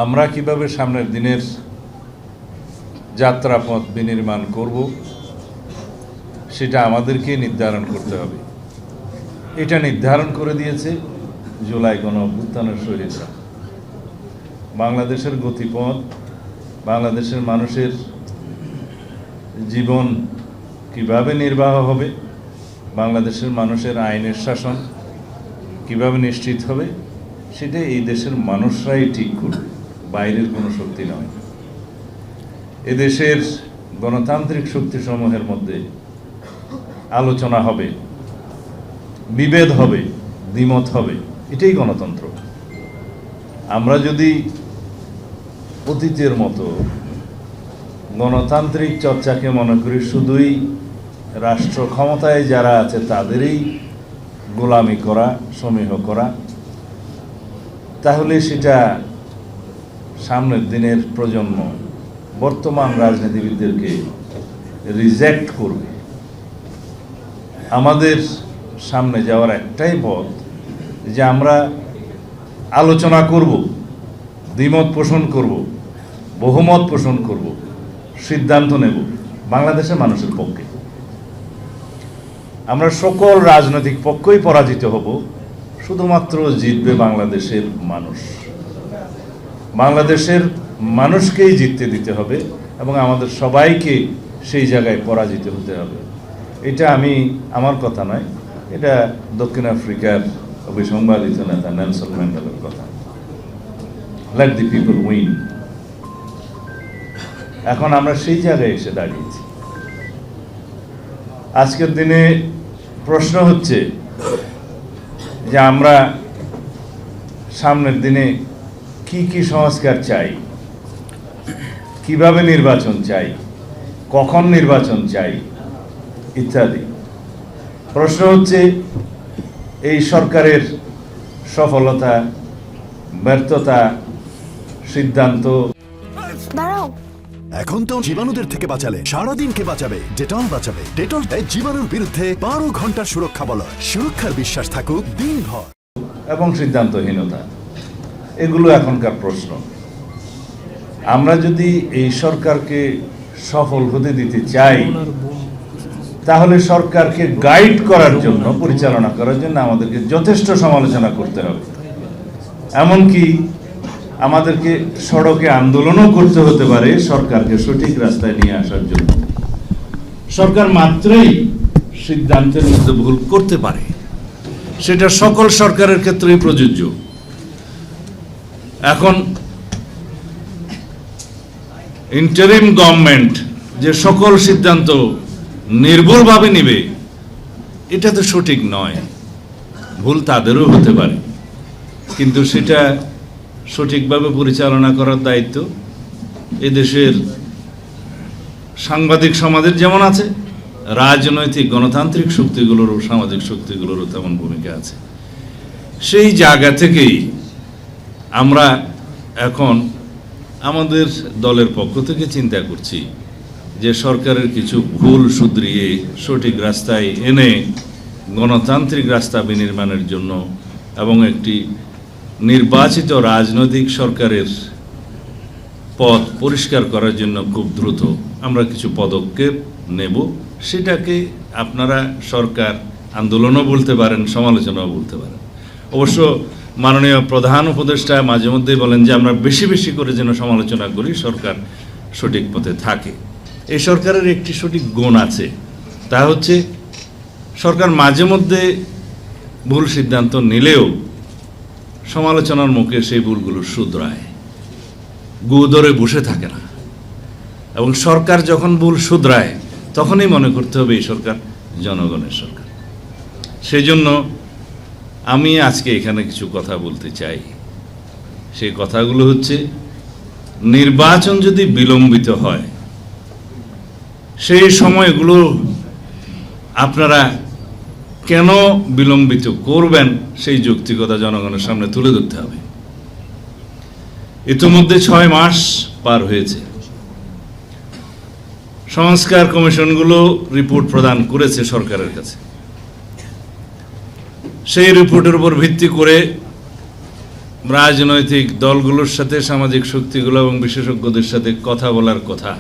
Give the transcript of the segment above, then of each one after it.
আমরা কিভাবে সামনের দিনের যাত্রাপথ বিনির্মাণ করব সেটা আমাদেরকে নির্ধারণ করতে হবে। এটা নির্ধারণ করে দিয়েছে জুলাই গণঅভ্যুত্থানের শহীদরা। বাংলাদেশের গতিপথ, বাংলাদেশের মানুষের জীবন কিভাবে নির্বাহ হবে, বাংলাদেশের মানুষের আইনের শাসন কিভাবে নিশ্চিত হবে, সেটা এই দেশের মানুষরাই ঠিক করবে, বাইরের কোনো শক্তি নয়। এদেশের গণতান্ত্রিক শক্তিসমূহের মধ্যে আলোচনা হবে, বিভেদ হবে, দ্বিমত হবে, এটাই গণতন্ত্র। আমরা যদি অতীতের মতো গণতান্ত্রিক চর্চাকে মনে করি শুধুই রাষ্ট্র ক্ষমতায় যারা আছে তাদেরই গোলামি করা, সমীহ করা, তাহলে সেটা সামনের দিনের প্রজন্ম বর্তমান রাজনীতিবিদদেরকে রিজেক্ট করবে। আমাদের সামনে যাওয়ার একটাই পথ যে আমরা আলোচনা করব, দ্বিমত পোষণ করব, বহুমত পোষণ করব, সিদ্ধান্ত নেব বাংলাদেশের মানুষের পক্ষে। আমরা সকল রাজনৈতিক পক্ষই পরাজিত হব, শুধুমাত্র জিতবে বাংলাদেশের মানুষ। বাংলাদেশের মানুষকেই জিততে দিতে হবে এবং আমাদের সবাইকে সেই জায়গায় পরাজিত হতে হবে। এটা আমার কথা নয়, এটা দক্ষিণ আফ্রিকার অবিসংবাদিত নেতা নেলসন ম্যান্ডেলার কথা। Late the people win. এখন আমরা সেই জায়গায় এসে দাঁড়িয়েছি। আজকের দিনে প্রশ্ন হচ্ছে যে আমরা সামনের দিনে কি কি সংস্কার চাই, কিভাবে নির্বাচন চাই, কখন নির্বাচন চাই ইত্যাদি। প্রশ্ন হচ্ছে এই সরকারের সফলতা, ব্যর্থতা, সিদ্ধান্ত। এখন তো জীবাণুদের থেকে বাঁচালে সারাদিনকে বাঁচাবে ডেটল বাঁচাবে। ডেটল দেয় জীবাণুর বিরুদ্ধে 12 ঘন্টার সুরক্ষা বলয়। সুরক্ষার বিশ্বাস থাকুক দিনভর। এবং সিদ্ধান্তহীনতা, এগুলো এখনকার প্রশ্ন। আমরা যদি এই সরকারকে সফল হতে দিতে চাই, তাহলে সরকারকে গাইড করার জন্য, পরিচালনা করার জন্য আমাদেরকে যথেষ্ট সমালোচনা করতে হবে। এমনকি আমাদেরকে সড়কে আন্দোলনও করতে হতে পারে সরকারকে সঠিক রাস্তায় নিয়ে আসার জন্য। সরকার মাত্রই সিদ্ধান্তের মধ্যে ভুল করতে পারে, সেটা সকল সরকারের ক্ষেত্রেই প্রযোজ্য। এখন ইন্টারিম গভর্নমেন্ট যে সকল সিদ্ধান্ত নির্ভুলভাবে নেবে, এটা তো সঠিক নয়। ভুল তাদেরও হতে পারে, কিন্তু সেটা সঠিকভাবে পরিচালনা করার দায়িত্ব এদেশের সাংবাদিক সমাজের যেমন আছে, রাজনৈতিক গণতান্ত্রিক শক্তিগুলোরও, সামাজিক শক্তিগুলোরও তেমন ভূমিকা আছে। সেই জায়গা থেকেই আমরা এখন আমাদের দলের পক্ষ থেকে চিন্তা করছি যে সরকারের কিছু ভুল শুধরিয়ে সঠিক রাস্তায় এনে গণতান্ত্রিক রাস্তা বিনির্মাণের জন্য এবং একটি নির্বাচিত রাজনৈতিক সরকারের পথ পরিষ্কার করার জন্য খুব দ্রুত আমরা কিছু পদক্ষেপ নেব। সেটাকে আপনারা সরকার আন্দোলনও বলতে পারেন, সমালোচনাও বলতে পারেন। অবশ্য মাননীয় প্রধান উপদেষ্টা মাঝে মধ্যেই বলেন যে আমরা বেশি বেশি করে যেন সমালোচনা করি, সরকার সঠিক পথে থাকে। এই সরকারের একটি সঠিক গুণ আছে, তা হচ্ছে সরকার মাঝে মধ্যে ভুল সিদ্ধান্ত নিলেও সমালোচনার মুখে সেই ভুলগুলো শুধরায়, গু ধরে বসে থাকে না। এবং সরকার যখন ভুল শুধরায় তখনই মনে করতে হবে এই সরকার জনগণের সরকার। সেই জন্য আমি আজকে এখানে কিছু কথা বলতে চাই। সেই কথাগুলো হচ্ছে, নির্বাচন যদি বিলম্বিত হয়, সেই সময়গুলো আপনারা কেন বিলম্বিত করবেন সেই যৌক্তিকতা জনগণের সামনে তুলে ধরতে হবে। ইতিমধ্যে 6 মাস পার হয়েছে। সংস্কার কমিশনগুলো রিপোর্ট প্রদান করেছে সরকারের কাছে। সেই রিপোর্টের উপর ভিত্তি করে রাজনৈতিক দলগুলোর সাথে, সামাজিক শক্তিগুলো এবং বিশেষজ্ঞদের সাথে কথা বলার কথা।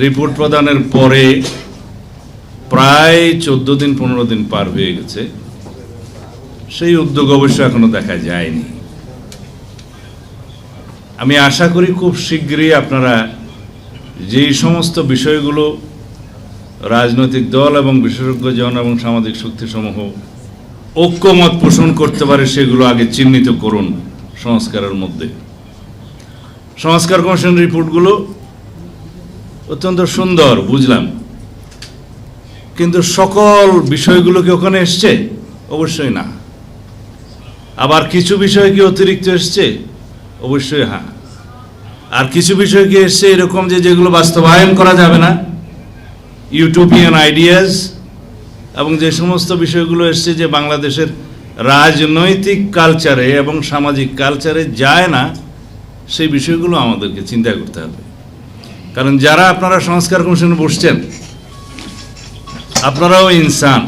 রিপোর্ট প্রদানের পরে প্রায় 14 দিন 15 দিন পার হয়ে গেছে, সেই উদ্যোগ অবশ্য এখনো দেখা যায়নি। আমি আশা করি খুব শীঘ্রই আপনারা যেই সমস্ত বিষয়গুলো রাজনৈতিক দল এবং বিশেষজ্ঞজন এবং সামাজিক শক্তিসমূহ ঐক্যমত পোষণ করতে পারে সেগুলো আগে চিহ্নিত করুন সংস্কারের মধ্যে। সংস্কার কমিশন রিপোর্টগুলো অত্যন্ত সুন্দর, বুঝলাম, কিন্তু সকল বিষয়গুলো কি ওখানে এসছে? অবশ্যই না। আবার কিছু বিষয় কি অতিরিক্ত এসছে? অবশ্যই হ্যাঁ। আর কিছু বিষয় কি এসছে এরকম যেগুলো বাস্তবায়ন করা যাবে না, ইউটোপিয়ান আইডিয়াস, এবং যে সমস্ত বিষয়গুলো এসছে যে বাংলাদেশের রাজনৈতিক কালচারে এবং সামাজিক কালচারে যায় না, সেই বিষয়গুলো আমাদেরকে চিন্তা করতে হবে। কারণ যারা আপনারা সংস্কার কমিশনে বসছেন, আপনারাও ইনসান,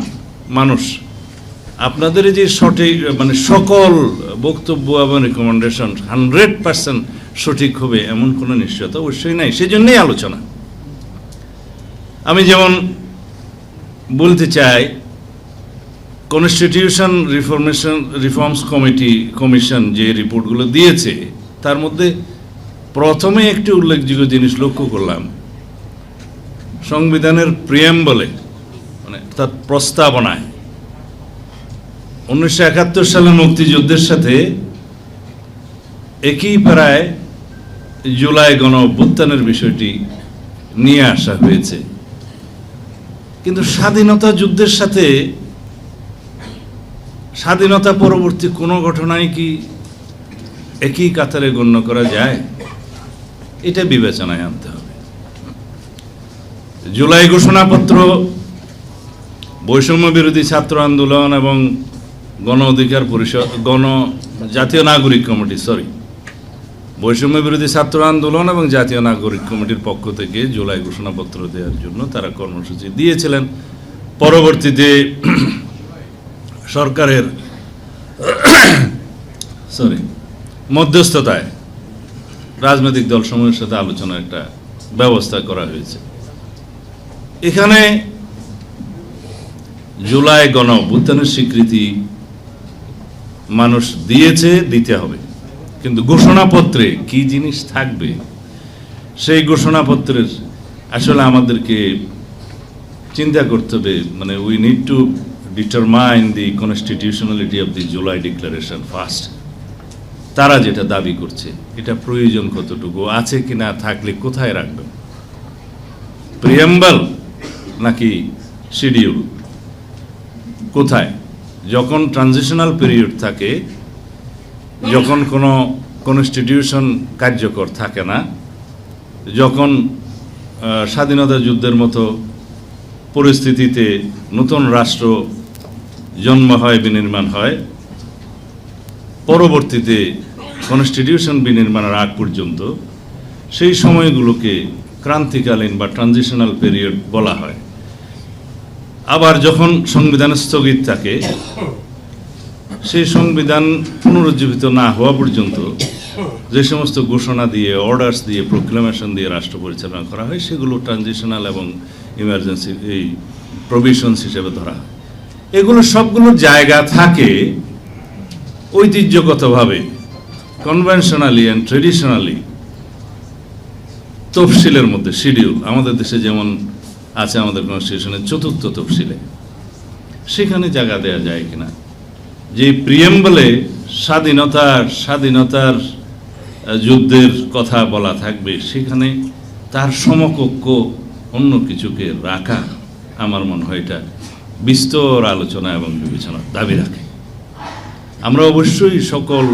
মানুষ। আপনাদের যে সঠিক সকল বক্তব্য এবং রিকমেন্ডেশন 100% সঠিক হবে এমন কোনো নিশ্চয়তা অবশ্যই নাই। সেই জন্যই আলোচনা। আমি যেমন বলতে চাই, কনস্টিটিউশন রিফর্মস কমিশন যে রিপোর্টগুলো দিয়েছে তার মধ্যে প্রথমে একটি উল্লেখযোগ্য জিনিস লক্ষ্য করলাম, সংবিধানের প্রিয়াম্বলে তার প্রস্তাবনায় 1971 সালের মুক্তিযুদ্ধের সাথে একই প্রায় জুলাই গণ অভ্যুত্থানের বিষয়টি নিয়ে আসা হয়েছে। কিন্তু স্বাধীনতা যুদ্ধের সাথে স্বাধীনতা পরবর্তী কোনো ঘটনায় কি একই কাতারে গণ্য করা যায়? এটা বিবেচনায় আনতে হবে। জুলাই ঘোষণাপত্র, বৈষম্য বিরোধী ছাত্র আন্দোলন এবং গণ অধিকার পরিষদ, জাতীয় নাগরিক কমিটি, বৈষম্য বিরোধী ছাত্র আন্দোলন এবং জাতীয় নাগরিক কমিটির পক্ষ থেকে জুলাই ঘোষণাপত্র দেওয়ার জন্য তারা কর্মসূচি দিয়েছিলেন। পরবর্তীতে সরকারের মধ্যস্থতায় রাজনৈতিক দলসমূহের সাথে আলোচনার একটা ব্যবস্থা করা হয়েছে। এখানে জুলাই গণ অভ্যুত্থানের স্বীকৃতি মানুষ দিয়েছে, দিতে হবে, কিন্তু ঘোষণাপত্রে কি জিনিস থাকবে সেই ঘোষণাপত্রের আসলে আমাদেরকে চিন্তা করতে হবে। We need to determine the constitutionality of the July declaration first. তারা যেটা দাবি করছে এটা প্রয়োজন কতটুকু আছে কিনা, থাকলে কোথায় রাখবেন, প্রিয়াম্বল নাকি শিডিউল, কোথায়? যখন ট্রানজিশনাল পিরিয়ড থাকে, যখন কোনো কনস্টিটিউশন কার্যকর থাকে না, যখন স্বাধীনতা যুদ্ধের মতো পরিস্থিতিতে নতুন রাষ্ট্র জন্ম হয়, বিনির্মাণ হয়, পরবর্তীতে কনস্টিটিউশন বিনির্মাণের আগ পর্যন্ত সেই সময়গুলোকে ক্রান্তিকালীন বা ট্রানজিশনাল পিরিয়ড বলা হয়। আবার যখন সংবিধান স্থগিত থাকে, সেই সংবিধান পুনরুজ্জীবিত না হওয়া পর্যন্ত যে সমস্ত ঘোষণা দিয়ে, অর্ডার্স দিয়ে, প্রোক্লেমেশন দিয়ে রাষ্ট্র পরিচালনা করা হয়, সেগুলো ট্রানজিশনাল এবং ইমার্জেন্সি এই প্রভিশনস হিসেবে ধরা হয়। এগুলো সবগুলোর জায়গা থাকে ঐতিহ্যগতভাবে, কনভেনশনালি অ্যান্ড ট্রেডিশনালি তফসিলের মধ্যে, শিডিউল। আমাদের দেশে যেমন আছে আমাদের কনস্টিটিউশনের 4th তফসিলে, সেখানে জায়গা দেওয়া যায় কিনা, যে প্রিয়াম্বলে স্বাধীনতার যুদ্ধের কথা বলা থাকবে, সেখানে তার সমকক্ষ অন্য কিছুকে রাখা, আমার মনে হয় এটা বিস্তর আলোচনা এবং বিবেচনার দাবি রাখে। আমরা অবশ্যই সকল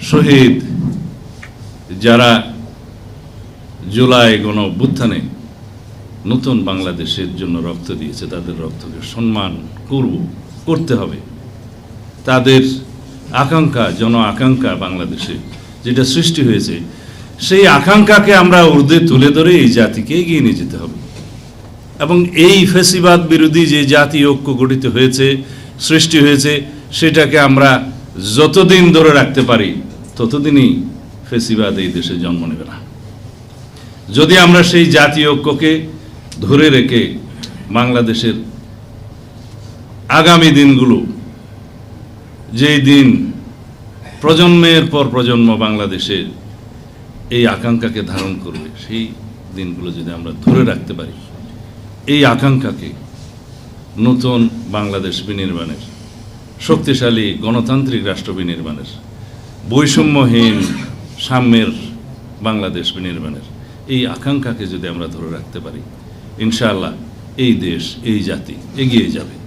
শহীদ যারা জুলাই গণ অভ্যুত্থানে নতুন বাংলাদেশের জন্য রক্ত দিয়েছে, তাদের রক্তকে সম্মান করতে হবে। তাদের আকাঙ্ক্ষা, জন আকাঙ্ক্ষা বাংলাদেশে যেটা সৃষ্টি হয়েছে, সেই আকাঙ্ক্ষাকে আমরা ঊর্ধ্বে তুলে ধরে এই জাতিকে এগিয়ে নিয়ে যেতে হবে। এবং এই ফ্যাসিবাদ বিরোধী যে জাতীয় ঐক্য গঠিত হয়েছে, সৃষ্টি হয়েছে, সেটাকে আমরা যতদিন ধরে রাখতে পারি ততদিনই ফেসিবাদ এই দেশে জন্ম নেবে না। যদি আমরা সেই জাতীয় ঐক্যকে ধরে রেখে বাংলাদেশের আগামী দিনগুলো, যেই দিন প্রজন্মের পর প্রজন্ম বাংলাদেশের এই আকাঙ্ক্ষাকে ধারণ করবে, সেই দিনগুলো যদি আমরা ধরে রাখতে পারি, এই আকাঙ্ক্ষাকে নতুন বাংলাদেশ বিনির্মাণের, শক্তিশালী গণতান্ত্রিক রাষ্ট্র বিনির্মাণের, বৈষম্যহীন সাম্যের বাংলাদেশ বিনির্মাণের এই আকাঙ্ক্ষাকে যদি আমরা ধরে রাখতে পারি, ইনশাআল্লাহ এই দেশ, এই জাতি এগিয়ে যাবে।